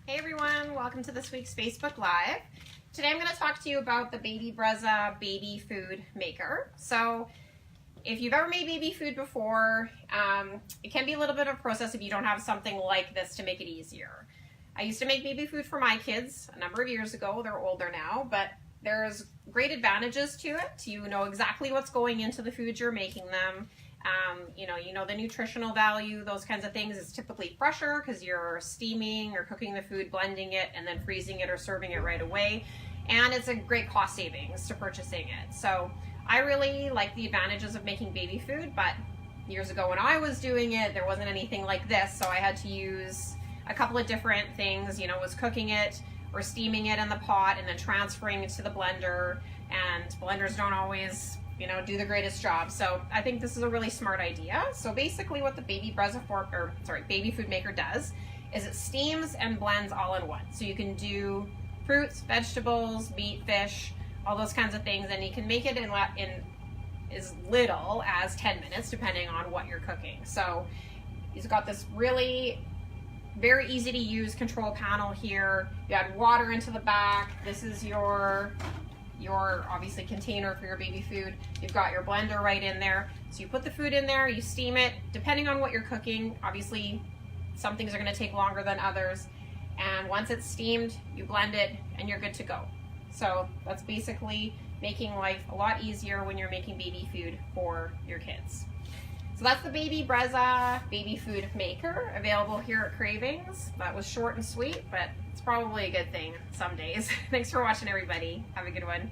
Hey everyone, welcome to this week's Facebook Live. Today I'm going to talk to you about the Baby Brezza baby food maker. So if you've ever made baby food before, it can be a little bit of a process if you don't have something like this to make it easier. I used to make baby food for my kids a number of years ago. They're older now, but there's great advantages to it. You know exactly what's going into the food you're making them. You know the nutritional value, those kinds of things. It's typically fresher because you're steaming or cooking the food, blending it, and then freezing it or serving it right away. And it's a great cost savings to purchasing it. So I really like the advantages of making baby food, but years ago when I was doing it, there wasn't anything like this. So I had to use a couple of different things, was cooking it or steaming it in the pot and then transferring it to the blender. And blenders don't always do the greatest job. So I think this is a really smart idea. So basically what the baby food maker does is it steams and blends all in one. So you can do fruits, vegetables, meat, fish, all those kinds of things, and you can make it in as little as 10 minutes depending on what you're cooking. So he's got this really very easy to use control panel here. You add water into the back. This is your obviously container for your baby food. You've got your blender right in there. So you put the food in there, you steam it, depending on what you're cooking. Obviously, some things are gonna take longer than others. And once it's steamed, you blend it and you're good to go. So that's basically making life a lot easier when you're making baby food for your kids. So that's the Baby Brezza baby food maker, available here at Cravings. That was short and sweet, but it's probably a good thing some days. Thanks for watching, everybody. Have a good one.